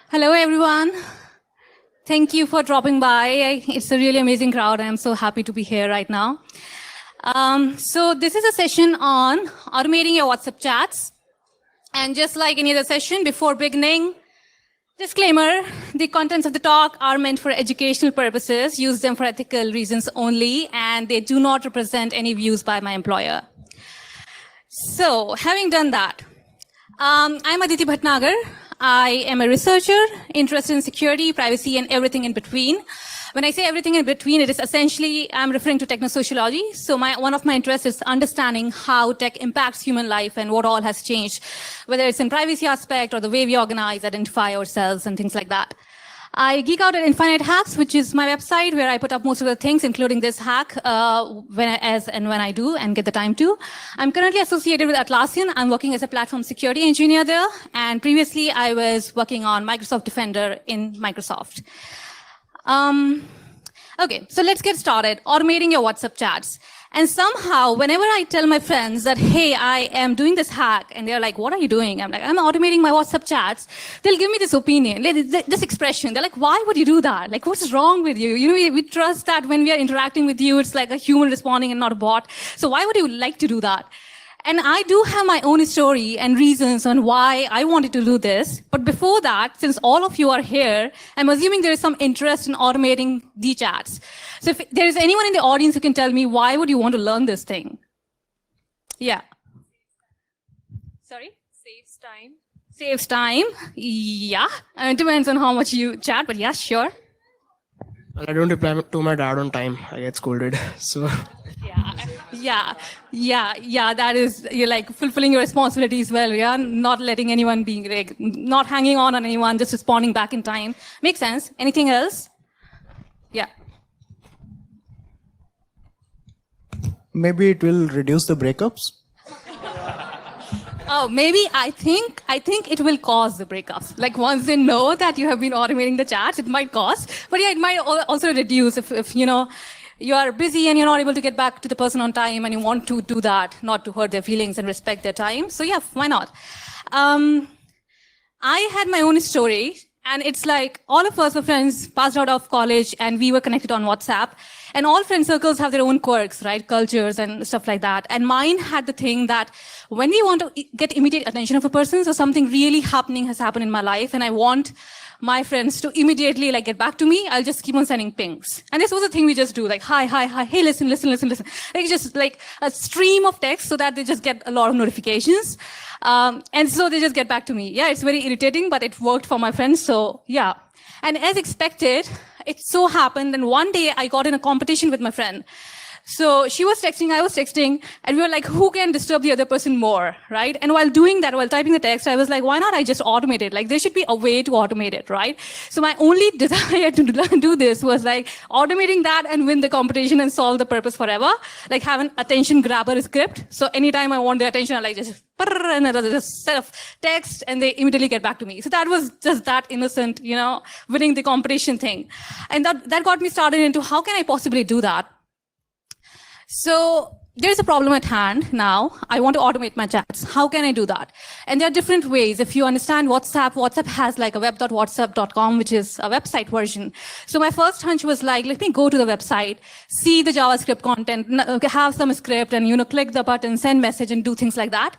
Hello, everyone. Thank you for dropping by. It's a really amazing crowd. I'm so happy to be here right now. So this is a session on automating your WhatsApp chats. And just like any other session, before beginning, disclaimer, the contents of the talk are meant for educational purposes. Use them for ethical reasons only, and they do not represent any views by my employer. So having done that, I'm Aditi Bhatnagar. I am a researcher interested in security, privacy, and everything in between. When I say everything in between, it is essentially, I'm referring to technosociology. So one of my interests is understanding how tech impacts human life and what all has changed, whether it's in privacy aspect or the way we organize, identify ourselves, and things like that. I geek out at Infinite Hacks, which is my website where I put up most of the things, including this hack, when I do and get the time to. I'm currently associated with Atlassian. I'm working as a platform security engineer there. And previously, I was working on Microsoft Defender in Microsoft. Okay, so let's get started. Automating your WhatsApp chats. And somehow, whenever I tell my friends that, hey, I am doing this hack, and they're like, what are you doing? I'm like, I'm automating my WhatsApp chats. They'll give me this opinion, this expression. They're like, why would you do that? Like, what's wrong with you? You know, we trust that when we are interacting with you, it's like a human responding and not a bot. So why would you like to do that? And I do have my own story and reasons on why I wanted to do this. But before that, since all of you are here, I'm assuming there is some interest in automating the chats. So if there is anyone in the audience who can tell me, why would you want to learn this thing? Yeah. Sorry? Saves time. Saves time. Yeah. It depends on how much you chat, but yeah, sure. Well, I don't reply to my dad on time. I get scolded. So. Yeah. That is, you're like fulfilling your responsibilities well. Yeah, not letting anyone be, like, not hanging on anyone, just responding back in time. Makes sense. Anything else? Yeah. Maybe it will reduce the breakups. Oh, maybe I think it will cause the breakups. Like once they know that you have been automating the chats, it might cause. But yeah, it might also reduce if you know you are busy and you're not able to get back to the person on time and you want to do that, not to hurt their feelings and respect their time. So yeah, why not? I had my own story. And it's like all of us were friends, passed out of college, and we were connected on WhatsApp. And all friend circles have their own quirks, right? Cultures and stuff like that. And mine had the thing that when we want to get immediate attention of a person, so something really happening has happened in my life, and I want my friends to immediately like get back to me, I'll just keep on sending pings. And this was a thing we just do, like, hi, hey, listen. Like just like a stream of text so that they just get a lot of notifications. And so they just get back to me. Yeah, it's very irritating, but it worked for my friends, so yeah. And as expected, it so happened, and one day I got in a competition with my friend. So she was texting, I was texting, and we were like, who can disturb the other person more, right? And while doing that, while typing the text, I was like, why not I just automate it? Like, there should be a way to automate it, right? So my only desire to do this was like automating that and win the competition and solve the purpose forever. Like have an attention grabber script. So anytime I want their attention, I like just and another set of text, and they immediately get back to me. So that was just that innocent, you know, winning the competition thing. And that got me started into how can I possibly do that? So there's a problem at hand now. I want to automate my chats. How can I do that? And there are different ways. If you understand WhatsApp has like a web.whatsapp.com, which is a website version. So my first hunch was like, let me go to the website, see the JavaScript content, have some script, and, you know, click the button, send message, and do things like that.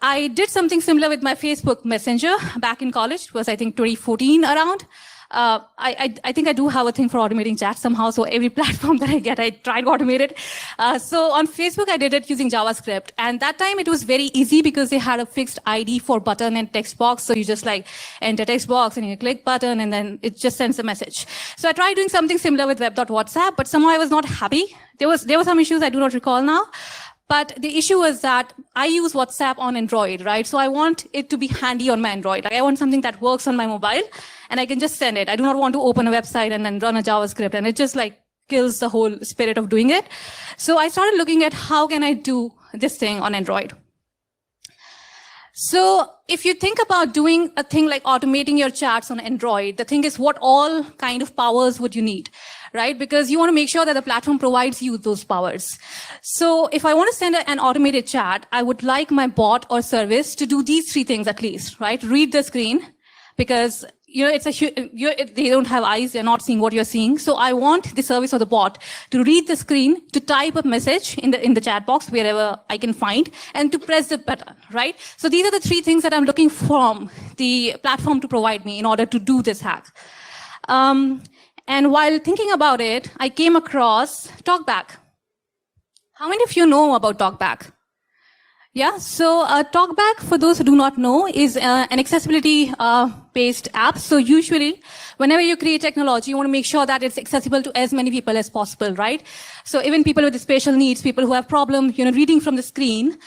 I did something similar with my Facebook Messenger back in college. It was, I think, 2014 around. I think I do have a thing for automating chat somehow. So every platform that I get, I try to automate it. So on Facebook, I did it using JavaScript. And that time it was very easy because they had a fixed ID for button and text box. So you just like enter text box and you click button and then it just sends a message. So I tried doing something similar with web.whatsapp, but somehow I was not happy. There were some issues I do not recall now. But the issue was that I use WhatsApp on Android, right? So I want it to be handy on my Android. Like I want something that works on my mobile and I can just send it. I do not want to open a website and then run a JavaScript, and it just like kills the whole spirit of doing it. So I started looking at how can I do this thing on Android. So if you think about doing a thing like automating your chats on Android, the thing is what all kind of powers would you need, right? Because you want to make sure that the platform provides you those powers. So if I want to send an automated chat, I would like my bot or service to do these three things at least, right? Read the screen, because they don't have eyes, they're not seeing what you're seeing. So I want the service or the bot to read the screen, to type a message in the chat box wherever I can find, and to press the button, right? So these are the 3 things that I'm looking from the platform to provide me in order to do this hack. And while thinking about it, I came across TalkBack. How many of you know about TalkBack? Yeah, so TalkBack, for those who do not know, is an accessibility-based app. So usually, whenever you create technology, you want to make sure that it's accessible to as many people as possible, right? So even people with special needs, people who have problems, reading from the screen,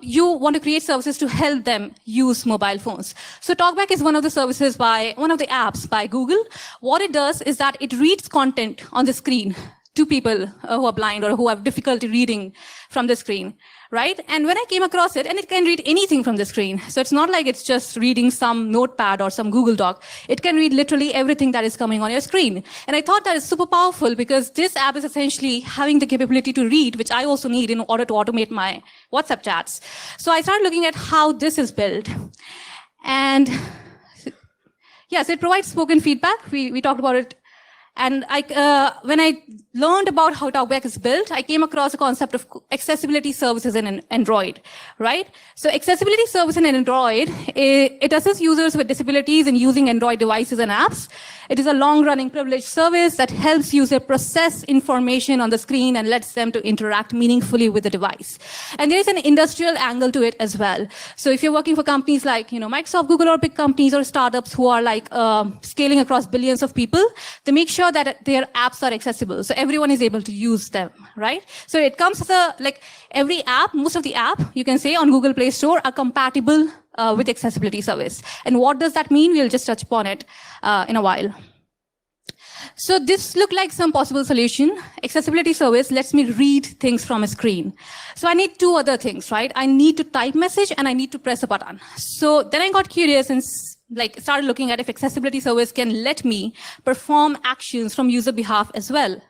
you want to create services to help them use mobile phones. So TalkBack is one of the services one of the apps by Google. What it does is that it reads content on the screen to people who are blind or who have difficulty reading from the screen, right? And when I came across it, and it can read anything from the screen. So it's not like it's just reading some notepad or some Google Doc. It can read literally everything that is coming on your screen. And I thought that is super powerful because this app is essentially having the capability to read, which I also need in order to automate my WhatsApp chats. So I started looking at how this is built. And yes, it provides spoken feedback. We talked about it. And when I learned about how TalkBack is built, I came across a concept of accessibility services in Android, right? So accessibility service in Android, it assists users with disabilities in using Android devices and apps. It is a long-running privileged service that helps users process information on the screen and lets them to interact meaningfully with the device. And there is an industrial angle to it as well. So if you're working for companies like Microsoft, Google, or big companies or startups who are like scaling across billions of people, they make sure that their apps are accessible. So everyone is able to use them, right? So it comes as every app, most of the app, you can say on Google Play Store are compatible with accessibility service. And what does that mean? We'll just touch upon it in a while. So this looked like some possible solution. Accessibility service lets me read things from a screen. So I need 2 other things, right? I need to type message and I need to press a button. So then I got curious and started looking at if accessibility service can let me perform actions from user behalf as well.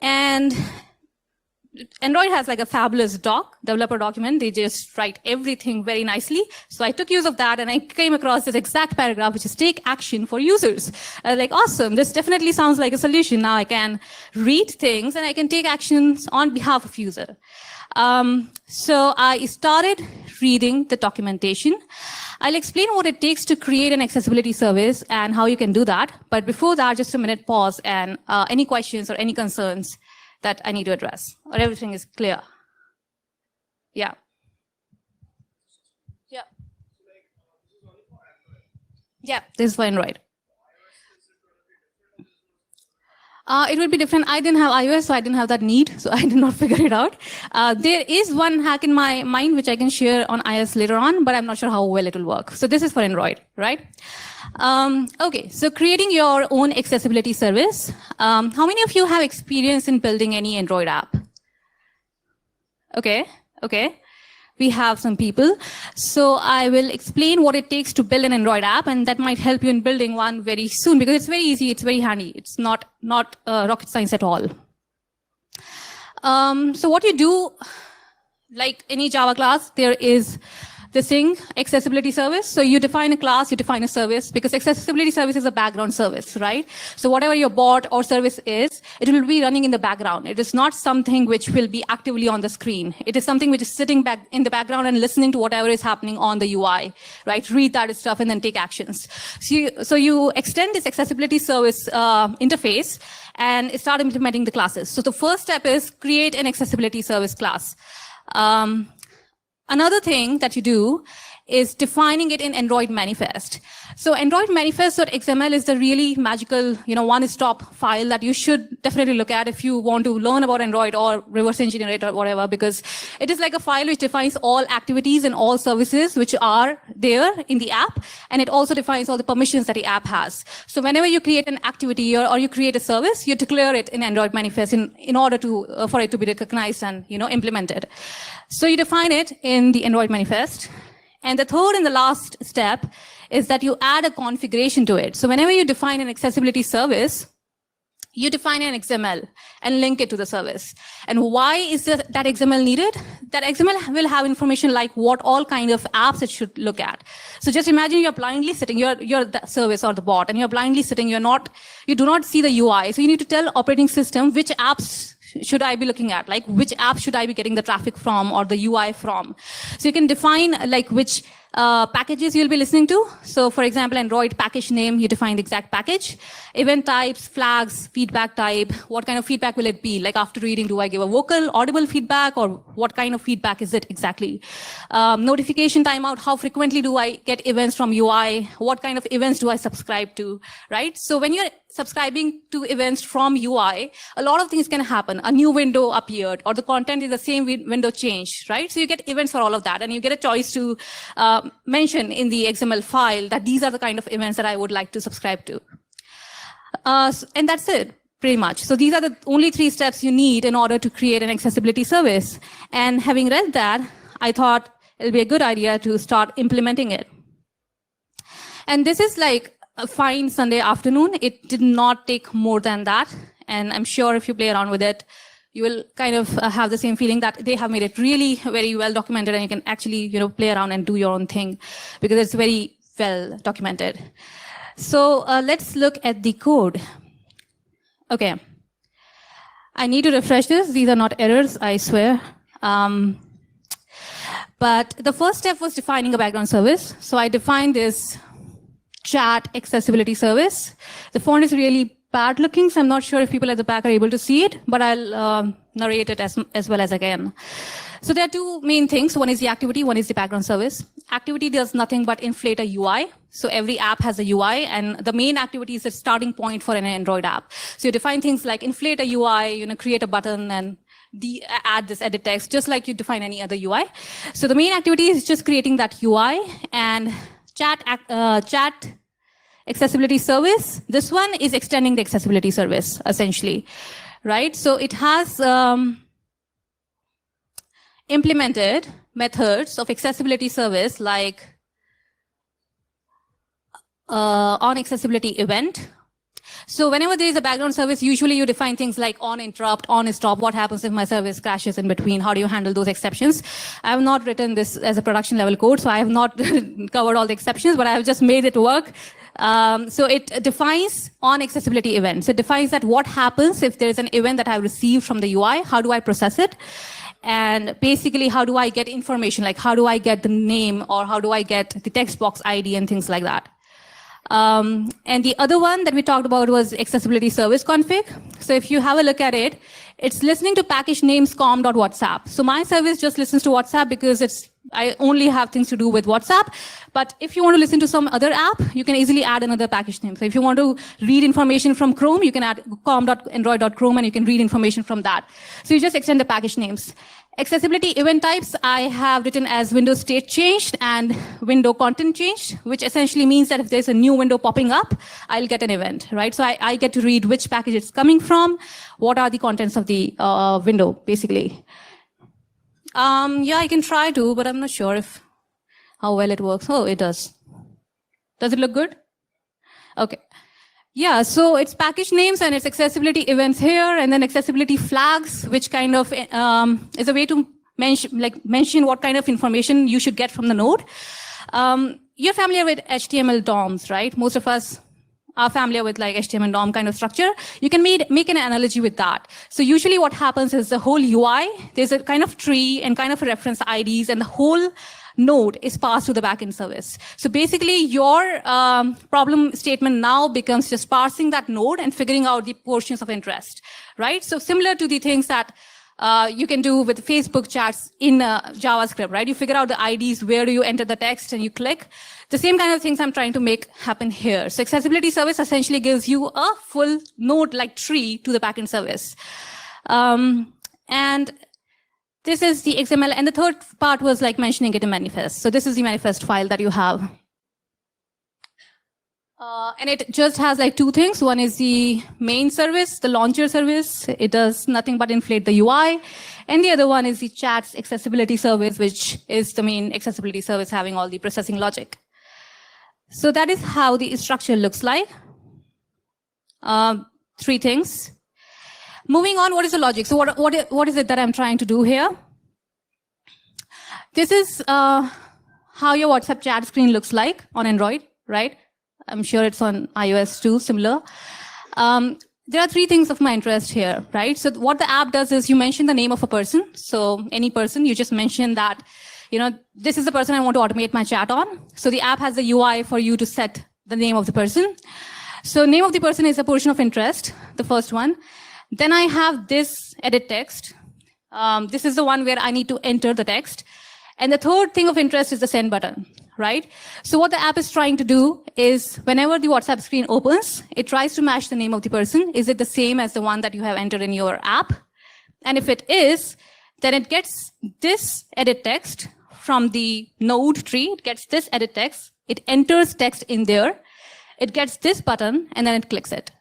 And Android has like a fabulous developer document. They just write everything very nicely. So I took use of that and I came across this exact paragraph, which is take action for users. I was like, awesome, this definitely sounds like a solution. Now I can read things and I can take actions on behalf of user. So I started reading the documentation. I'll explain what it takes to create an accessibility service and how you can do that. But before that, just a minute pause and any questions or any concerns that I need to address, or everything is clear? Yeah. Yeah. Yeah, this is for Android. It would be different. I didn't have iOS, so I didn't have that need, so I did not figure it out. There is one hack in my mind which I can share on iOS later on, but I'm not sure how well it will work. So this is for Android, right? Okay, so creating your own accessibility service. How many of you have experience in building any Android app? Okay. We have some people. So I will explain what it takes to build an Android app, and that might help you in building one very soon because it's very easy, it's very handy. It's not rocket science at all. So what you do, like any Java class, there is this thing, accessibility service. So you define a class, you define a service, because accessibility service is a background service, right? So whatever your bot or service is, it will be running in the background. It is not something which will be actively on the screen. It is something which is sitting back in the background and listening to whatever is happening on the UI, right? Read that stuff and then take actions. So you extend this accessibility service interface and start implementing the classes. So the first step is create an accessibility service class. Another thing that you do is defining it in Android manifest. So Android manifest.xml is the really magical, one-stop file that you should definitely look at if you want to learn about Android or reverse engineer it or whatever, because it is like a file which defines all activities and all services which are there in the app, and it also defines all the permissions that the app has. So whenever you create an activity or you create a service, you declare it in Android manifest in order to for it to be recognized and implemented. So you define it in the Android manifest. And the third and the last step is that you add a configuration to it. So whenever you define an accessibility service, you define an XML and link it to the service. And why is that XML needed? That XML will have information like what all kind of apps it should look at. So just imagine you're blindly sitting, you're the service or the bot, and you're blindly sitting, you do not see the UI. So you need to tell operating system which apps should I be looking at? Like which app should I be getting the traffic from or the UI from? So you can define like which packages you'll be listening to. So for example, Android package name, you define the exact package. Event types, flags, feedback type, what kind of feedback will it be? Like after reading, do I give a vocal, audible feedback, or what kind of feedback is it exactly? Notification timeout, how frequently do I get events from UI? What kind of events do I subscribe to, right? So when you're subscribing to events from UI, a lot of things can happen. A new window appeared, or the content in the same window changed, right? So you get events for all of that, and you get a choice to mention in the XML file that these are the kind of events that I would like to subscribe to. And that's it, pretty much. So these are the only 3 steps you need in order to create an accessibility service. And having read that, I thought it'll be a good idea to start implementing it. And this is like a fine Sunday afternoon. It did not take more than that. And I'm sure if you play around with it, you will kind of have the same feeling that they have made it really very well documented, and you can actually, play around and do your own thing because it's very well documented. So let's look at the code. Okay. I need to refresh this. These are not errors, I swear. But the first step was defining a background service. So I defined this chat accessibility service. The font is really bad looking, so I'm not sure if people at the back are able to see it, but I'll narrate it as well as I can. So there are 2 main things. One is the activity, one is the background service. Activity does nothing but inflate a UI. So every app has a UI, and the main activity is the starting point for an Android app. So you define things like inflate a UI, create a button, and add this edit text, just like you define any other UI. So the main activity is just creating that UI, and chat accessibility service. This one is extending the accessibility service, essentially, right? So it has implemented methods of accessibility service like on accessibility event. So whenever there is a background service, usually you define things like on interrupt, on stop, what happens if my service crashes in between, how do you handle those exceptions? I have not written this as a production level code, so I have not covered all the exceptions, but I have just made it work. So it defines on accessibility events. It defines that what happens if there is an event that I received from the UI, how do I process it? And basically, how do I get information? Like how do I get the name, or how do I get the text box ID and things like that? And the other one that we talked about was accessibility service config. So if you have a look at it, it's listening to package names com.whatsapp. So my service just listens to WhatsApp because I only have things to do with WhatsApp. But if you want to listen to some other app, you can easily add another package name. So if you want to read information from Chrome, you can add com.android.chrome and you can read information from that. So you just extend the package names. Accessibility event types, I have written as window state changed and window content changed, which essentially means that if there's a new window popping up, I'll get an event, right? So I get to read which package it's coming from, what are the contents of the window, basically. Yeah, I can try to, but I'm not sure how well it works. Oh, it does. Does it look good? Okay. Yeah, so it's package names and it's accessibility events here, and then accessibility flags, which kind of is a way to mention what kind of information you should get from the node. You're familiar with HTML DOMs, right? Most of us are familiar with like HTML DOM kind of structure. You can make an analogy with that. So usually what happens is the whole UI, there's a kind of tree and kind of a reference IDs, and the whole node is passed to the backend service. So basically your problem statement now becomes just parsing that node and figuring out the portions of interest, right? So similar to the things that you can do with Facebook chats in JavaScript, right? You figure out the IDs, where do you enter the text and you click. The same kind of things I'm trying to make happen here. So accessibility service essentially gives you a full node-like tree to the backend service. And this is the XML, and the third part was like mentioning it in manifest. So this is the manifest file that you have. And it just has like 2 things. One is the main service, the launcher service. It does nothing but inflate the UI. And the other one is the chat's accessibility service, which is the main accessibility service having all the processing logic. So that is how the structure looks like. 3 things. Moving on, what is the logic? So what is it that I'm trying to do here? This is how your WhatsApp chat screen looks like on Android, right? I'm sure it's on iOS too, similar. There are 3 things of my interest here, right? So what the app does is you mention the name of a person. So any person, you just mention that, this is the person I want to automate my chat on. So the app has the UI for you to set the name of the person. So name of the person is a portion of interest, the first one. Then I have this edit text. This is the one where I need to enter the text. And the third thing of interest is the send button, right? So what the app is trying to do is whenever the WhatsApp screen opens, it tries to match the name of the person. Is it the same as the one that you have entered in your app? And if it is, then it gets this edit text from the node tree. It gets this edit text. It enters text in there. It gets this button, and then it clicks it.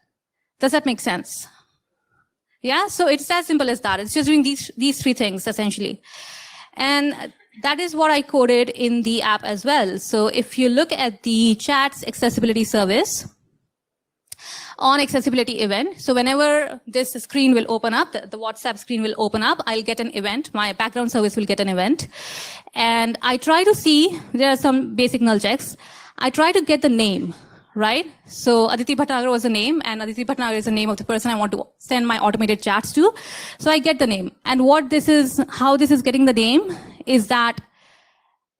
Does that make sense? Yeah, so it's as simple as that. It's just doing these 3 things, essentially. And that is what I coded in the app as well. So if you look at the chat's accessibility service on accessibility event, so whenever this screen will open up, the WhatsApp screen will open up, I'll get an event. My background service will get an event. And I try to see, there are some basic null checks. I try to get the name, right? So Aditi Bhatnagar was the name, and Aditi Bhatnagar is the name of the person I want to send my automated chats to. So I get the name. And how this is getting the name is that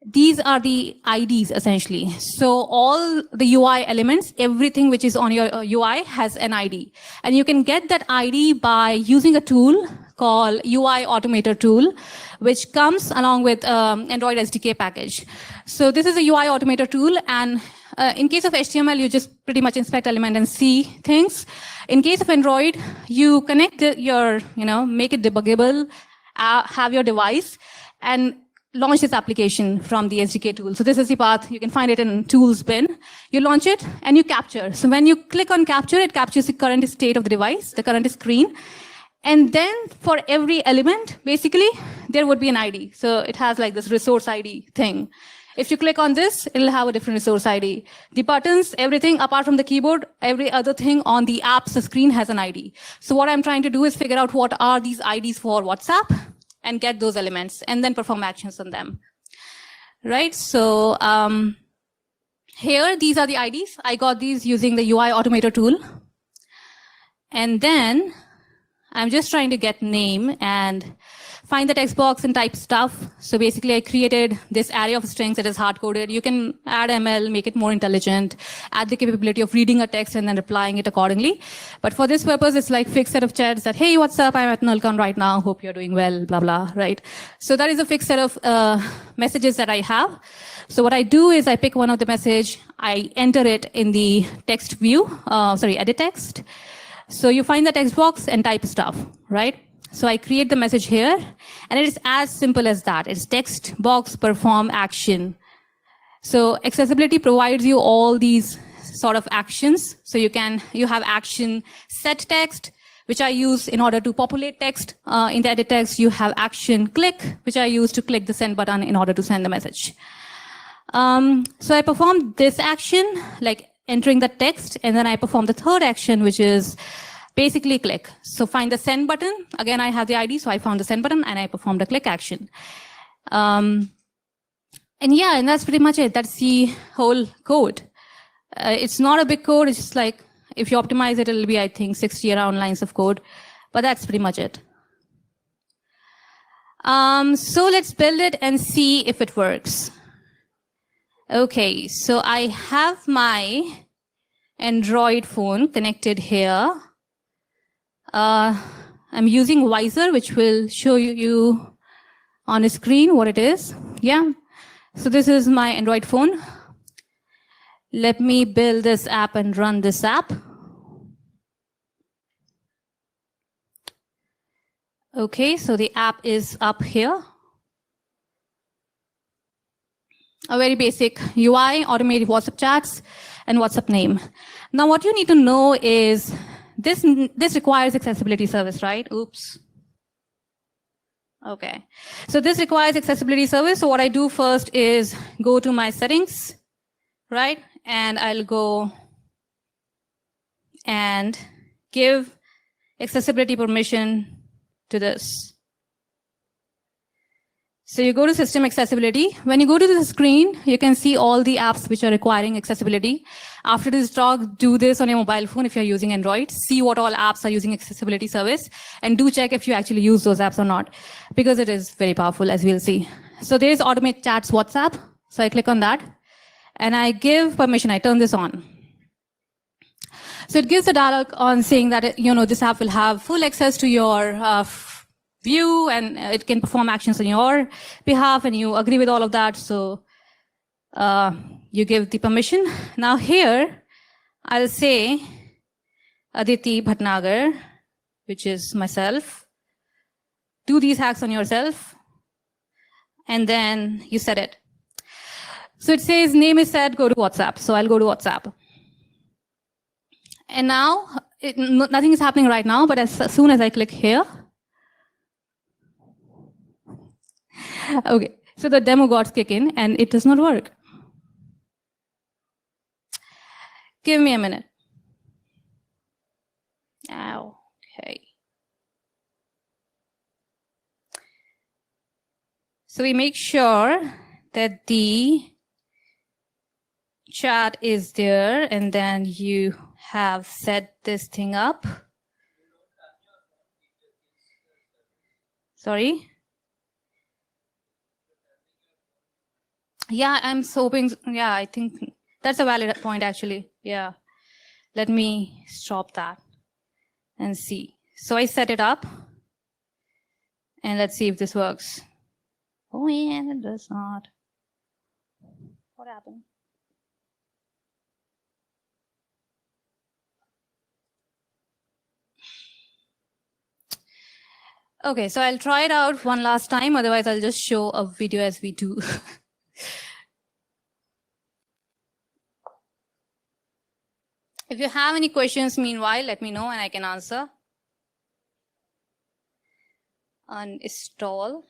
these are the IDs, essentially. So all the UI elements, everything which is on your UI has an ID. And you can get that ID by using a tool called UI Automator tool, which comes along with Android SDK package. So this is a UI Automator tool, and in case of HTML, you just pretty much inspect element and see things. In case of Android, you connect make it debuggable, have your device, and launch this application from the SDK tool. So this is the path. You can find it in tools bin. You launch it and you capture. So when you click on capture, it captures the current state of the device, the current screen. And then for every element, basically, there would be an ID. So it has like this resource ID thing. If you click on this, it'll have a different resource ID. The buttons, everything apart from the keyboard, every other thing on the app's screen has an ID. So what I'm trying to do is figure out what are these IDs for WhatsApp and get those elements and then perform actions on them. Right, so here, these are the IDs. I got these using the UI Automator tool. And then I'm just trying to get name and find the text box and type stuff. So basically, I created this array of strings that is hard-coded. You can add ML, make it more intelligent, add the capability of reading a text and then replying it accordingly. But for this purpose, it's like fixed set of chats that, hey, what's up? I'm at Nullcon right now. Hope you're doing well, blah, blah, right? So that is a fixed set of messages that I have. So what I do is I pick one of the message, I enter it in the text view, edit text. So you find the text box and type stuff, right? So I create the message here, and it is as simple as that. It's text box perform action. So accessibility provides you all these sort of actions. So you have action set text, which I use in order to populate text in the edit text. You have action click, which I use to click the send button in order to send the message. So I perform this action, like entering the text, and then I perform the third action, which is basically click. So find the send button. Again, I have the ID, so I found the send button and I performed a click action. And that's pretty much it. That's the whole code. It's not a big code. It's just like, if you optimize it, it'll be, I think, 60 around lines of code. But that's pretty much it. So let's build it and see if it works. Okay, so I have my Android phone connected here. I'm using Wiser, which will show you on a screen what it is. Yeah, so this is my Android phone. Let me build this app and run this app. Okay, so the app is up here. A very basic UI, automated WhatsApp chats, and WhatsApp name. Now, what you need to know is this requires accessibility service, right? Oops. Okay. So this requires accessibility service. So what I do first is go to my settings, right? And I'll go and give accessibility permission to this. So you go to system accessibility. When you go to the screen, you can see all the apps which are requiring accessibility. After this talk, do this on your mobile phone if you're using Android. See what all apps are using accessibility service, and do check if you actually use those apps or not, because it is very powerful, as we'll see. So there's automate chats WhatsApp. So I click on that, and I give permission. I turn this on. So it gives a dialog on saying that this app will have full access to your view, and it can perform actions on your behalf, and you agree with all of that. So you give the permission. Now here, I'll say Aditi Bhatnagar, which is myself. Do these hacks on yourself, and then you set it. So it says name is set, go to WhatsApp. So I'll go to WhatsApp. And now, nothing is happening right now, but as soon as I click here, okay, so the demo gods kick in and it does not work. Give me a minute. Okay. So we make sure that the chat is there, and then you have set this thing up. Sorry? Yeah, I'm hoping, yeah, I think that's a valid point actually. Yeah. Let me stop that and see. So I set it up, and let's see if this works. Oh yeah, it does not. What happened? Okay, so I'll try it out one last time, otherwise I'll just show a video as we do. If you have any questions meanwhile, let me know and I can answer. Uninstall.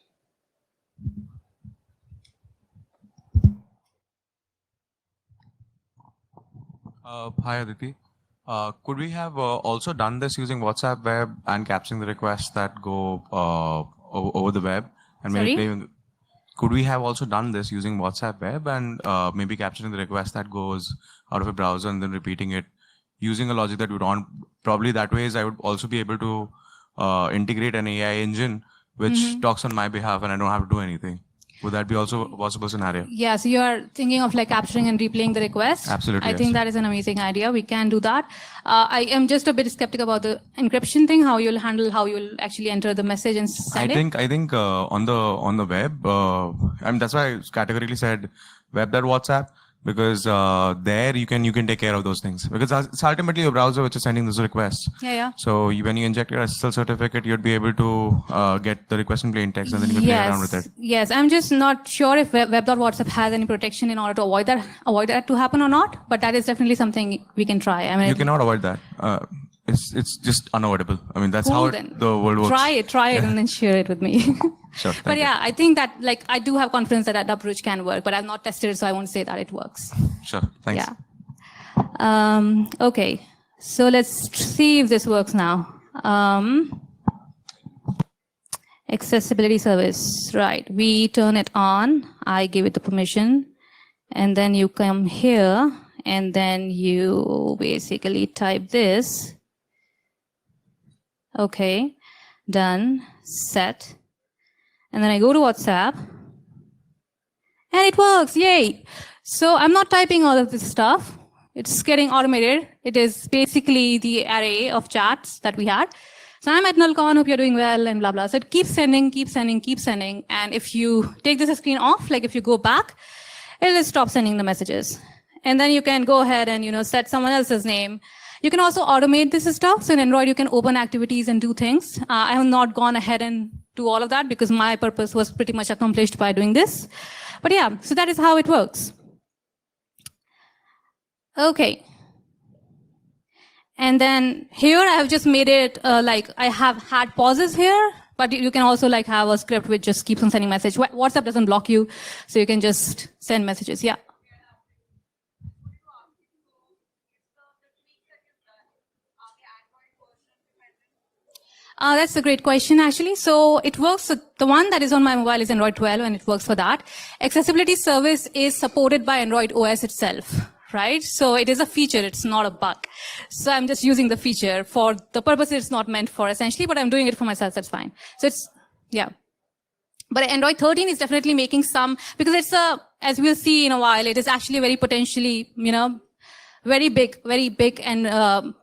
Hi, Aditi. Could we have also done this using WhatsApp web and capturing the requests that go over the web? And Sorry? Could we have also done this using WhatsApp web and maybe capturing the request that goes out of a browser and then repeating it using a logic that we don't? Probably that way is I would also be able to integrate an AI engine which talks on my behalf and I don't have to do anything. Would that be also a possible scenario? Yeah, so you are thinking of like capturing and replaying the request? Absolutely, I yes. think that is an amazing idea. We can do that. I am just a bit skeptical about the encryption thing, how you'll handle, how you'll actually enter the message and send it. I think on the web, I mean that's why I categorically said web.whatsapp, because there you can take care of those things, because it's ultimately your browser which is sending those requests. Yeah. So when you inject your SSL certificate, you'd be able to get the request in plain text, and then you can play around with it. Yes, I'm just not sure if web.whatsapp has any protection in order to avoid that to happen or not, but that is definitely something we can try. I mean, You cannot avoid that. It's just unavoidable. I mean, that's how the world works. Try it and then share it with me. Sure. But yeah, I think that like I do have confidence that that approach can work, but I've not tested it, so I won't say that it works. Sure. Thanks. Yeah. Okay. So let's see if this works now. Accessibility service. Right. We turn it on. I give it the permission. And then you come here and then you basically type this. Okay. Done. Set. And then I go to WhatsApp. And it works. Yay. So I'm not typing all of this stuff. It's getting automated. It is basically the array of chats that we had. So I'm at Nalcon, hope you're doing well, and blah, blah. So it keeps sending. And if you take this screen off, like if you go back, it'll stop sending the messages. And then you can go ahead and, set someone else's name. You can also automate this stuff. So in Android, you can open activities and do things. I have not gone ahead and do all of that because my purpose was pretty much accomplished by doing this. But yeah, so that is how it works. Okay. And then here I have just made it like I have had pauses here, but you can also like have a script which just keeps on sending message. WhatsApp doesn't block you, so you can just send messages. Yeah. That's a great question, actually. So it works. So the one that is on my mobile is Android 12, and it works for that. Accessibility service is supported by Android OS itself, right? So it is a feature. It's not a bug. So I'm just using the feature for the purpose it's not meant for, essentially, but I'm doing it for myself. That's fine. So it's, yeah. But Android 13 is definitely making some, because it's as we'll see in a while, it is actually very potentially, very big and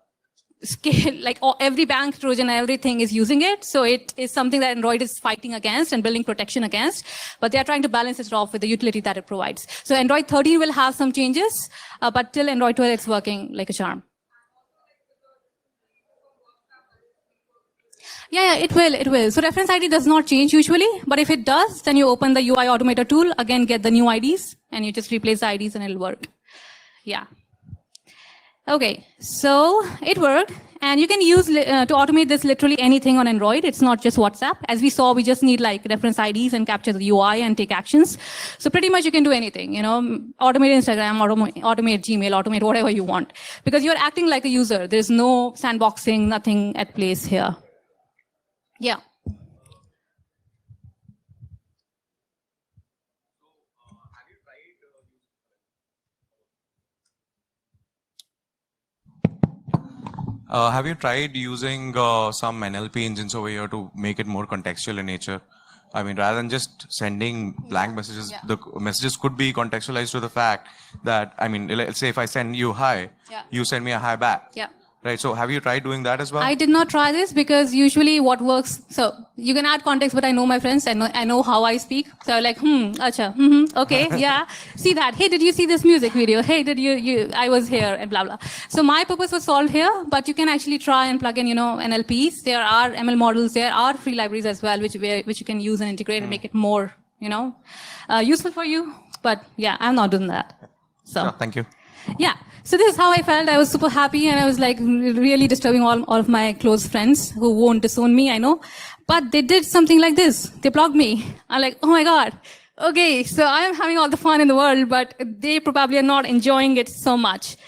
scale, like every bank Trojan, everything is using it. So it is something that Android is fighting against and building protection against, but they are trying to balance it off with the utility that it provides. So Android 13 will have some changes, but till Android 12, it's working like a charm. Yeah, it will. So reference ID does not change usually, but if it does, then you open the UI Automator tool, again, get the new IDs, and you just replace the IDs and it'll work. Yeah. Okay, so it worked, and you can use to automate this literally anything on Android. It's not just WhatsApp. As we saw, we just need like reference IDs and capture the UI and take actions. So pretty much you can do anything, automate Instagram, automate Gmail, automate whatever you want, because you're acting like a user. There's no sandboxing, nothing at place here. Yeah. Have you tried using some NLP engines over here to make it more contextual in nature? I mean, rather than just sending blank messages, the messages could be contextualized to the fact that, I mean, let's say if I send you hi, you send me a hi back. Yeah. Right. So have you tried doing that as well? I did not try this because usually what works, so you can add context, but I know my friends, I know how I speak. So I'm like, acha, okay, yeah. See that. Hey, did you see this music video? Hey, did I was here and blah, blah. So my purpose was solved here, but you can actually try and plug in, NLPs. There are ML models. There are free libraries as well, which you can use and integrate and make it more, useful for you. But yeah, I'm not doing that. So thank you. Yeah. So this is how I felt. I was super happy, and I was like really disturbing all of my close friends who won't disown me, I know. But they did something like this. They blocked me. I'm like, oh my God. Okay, so I'm having all the fun in the world, but they probably are not enjoying it so much.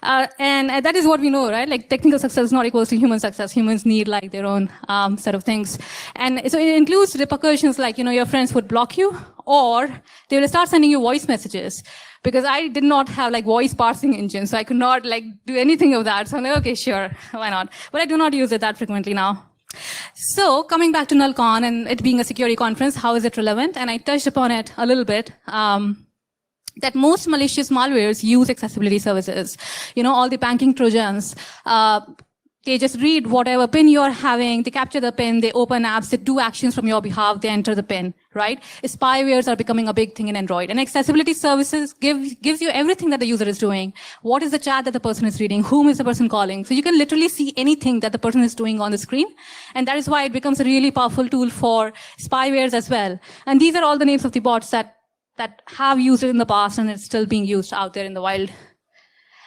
And that is what we know, right? Like technical success is not equals to human success. Humans need like their own set of things. And so it includes repercussions like, your friends would block you, or they will start sending you voice messages. Because I did not have like voice parsing engine, so I could not like do anything of that. So I'm like, okay, sure, why not? But I do not use it that frequently now. So coming back to NullCon and it being a security conference, how is it relevant? And I touched upon it a little bit. That most malicious malwares use accessibility services. All the banking Trojans, they just read whatever pin you're having, they capture the pin, they open apps, they do actions from your behalf, they enter the pin, right? Spywares are becoming a big thing in Android. And accessibility services gives you everything that the user is doing. What is the chat that the person is reading? Whom is the person calling? So you can literally see anything that the person is doing on the screen. And that is why it becomes a really powerful tool for spywares as well. And these are all the names of the bots that have used it in the past, and it's still being used out there in the wild.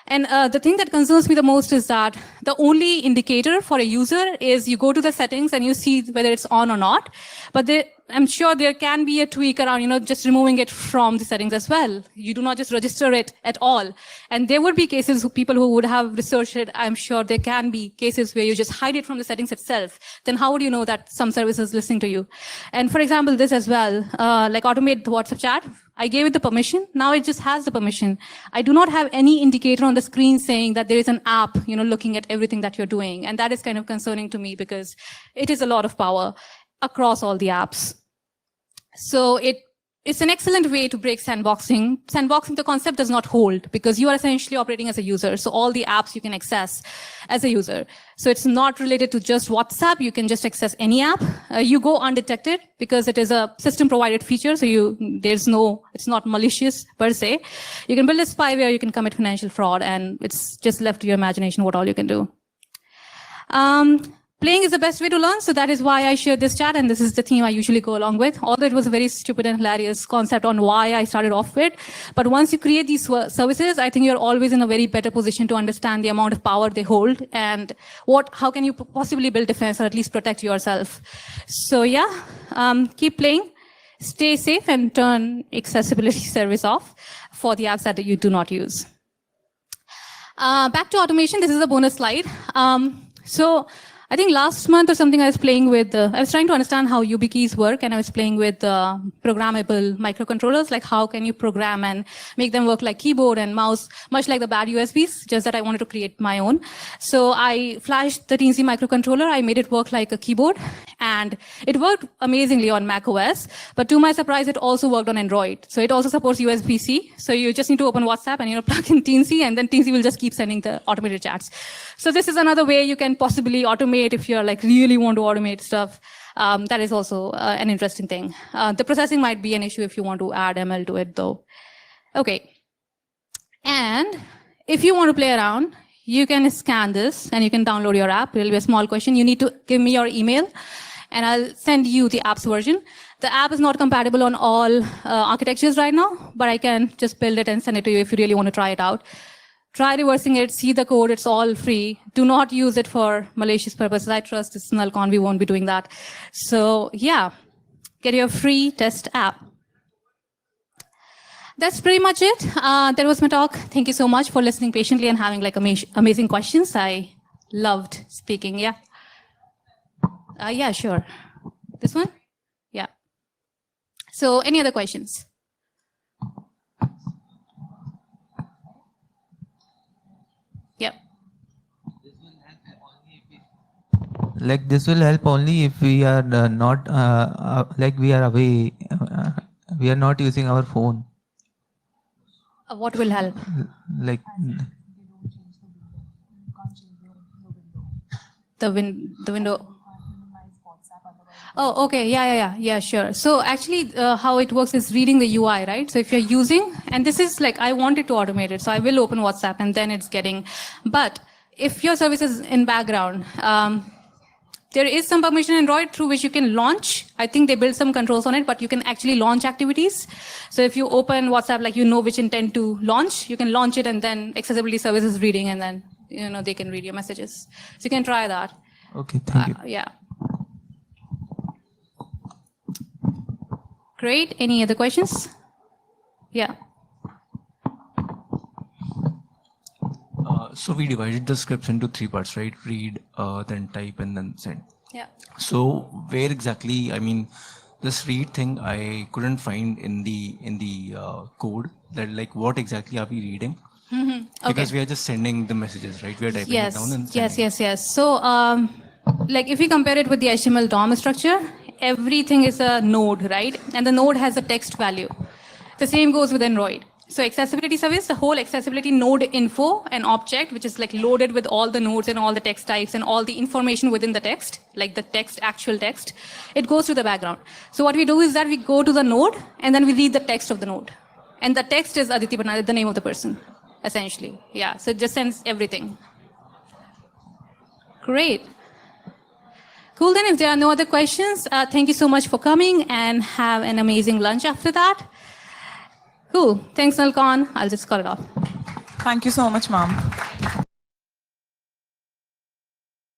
And the thing that concerns me the most is that the only indicator for a user is you go to the settings and you see whether it's on or not. But I'm sure there can be a tweak around, just removing it from the settings as well. You do not just register it at all. And there would be cases of people who would have researched it. I'm sure there can be cases where you just hide it from the settings itself. Then how would you know that some service is listening to you? And for example, this as well, like automate the WhatsApp chat. I gave it the permission. Now it just has the permission. I do not have any indicator on the screen saying that there is an app, looking at everything that you're doing. And that is kind of concerning to me because it is a lot of power across all the apps. So it's an excellent way to break sandboxing. Sandboxing, the concept does not hold because you are essentially operating as a user. So all the apps you can access as a user. So it's not related to just WhatsApp. You can just access any app. You go undetected because it is a system provided feature. So it's not malicious per se. You can build a spyware, you can commit financial fraud, and it's just left to your imagination what all you can do. Playing is the best way to learn, so that is why I shared this chat, and this is the theme I usually go along with. Although it was a very stupid and hilarious concept on why I started off with, but once you create these services, I think you're always in a very better position to understand the amount of power they hold and how can you possibly build defense or at least protect yourself. So yeah, keep playing, stay safe, and turn accessibility service off for the apps that you do not use. Back to automation, this is a bonus slide. So I think last month or something, I was playing with, I was trying to understand how YubiKeys work, and I was playing with programmable microcontrollers, like how can you program and make them work like keyboard and mouse, much like the bad USBs, just that I wanted to create my own. So I flashed the Teensy microcontroller, I made it work like a keyboard, and it worked amazingly on Mac OS, but to my surprise, it also worked on Android. So it also supports USB-C, so you just need to open WhatsApp and plug in Teensy, and then Teensy will just keep sending the automated chats. So this is another way you can possibly automate if you're like really want to automate stuff. That is also an interesting thing. The processing might be an issue if you want to add ML to it though. Okay. And if you want to play around, you can scan this and you can download your app. It'll be a small question. You need to give me your email and I'll send you the app's version. The app is not compatible on all architectures right now, but I can just build it and send it to you if you really want to try it out. Try reversing it, see the code, it's all free. Do not use it for malicious purposes. I trust this nullcon, we won't be doing that. So yeah, get your free test app. That's pretty much it. That was my talk. Thank you so much for listening patiently and having like amazing questions. I loved speaking, yeah. Yeah, sure. This one? Yeah. So any other questions? Yep. Like this will help only if we are not like we are away, we are not using our phone. What will help? Like the window. Oh, okay. Yeah, sure. So actually, how it works is reading the UI, right? So if you're using, and this is like, I wanted to automate it, so I will open WhatsApp and then it's getting, but if your service is in background, there is some permission in Android through which you can launch. I think they built some controls on it, but you can actually launch activities. So if you open WhatsApp, like you know which intent to launch, you can launch it and then accessibility service is reading and then, they can read your messages. So you can try that. okay, thank you. Yeah. Great. Any other questions? Yeah. So we divided the scripts into 3 parts, right? Read, then type, and then send. Yeah. So where exactly? I mean, this read thing I couldn't find in the code. That like what exactly are we reading? Okay. Because we are just sending the messages, right? We are typing it down and sending. Yes. So, like if we compare it with the HTML DOM structure, everything is a node, right? And the node has a text value. The same goes with Android. So accessibility service, the whole accessibility node info, an object, which is like loaded with all the nodes and all the text types and all the information within the text, like the text, actual text, it goes to the background. So what we do is that we go to the node and then we read the text of the node. And the text is Aditi Bhatnagar, the name of the person, essentially. Yeah, so it just sends everything. Great. Cool, then if there are no other questions, thank you so much for coming and have an amazing lunch after that. Cool, thanks Nalcon. I'll just call it off. Thank you so much, ma'am.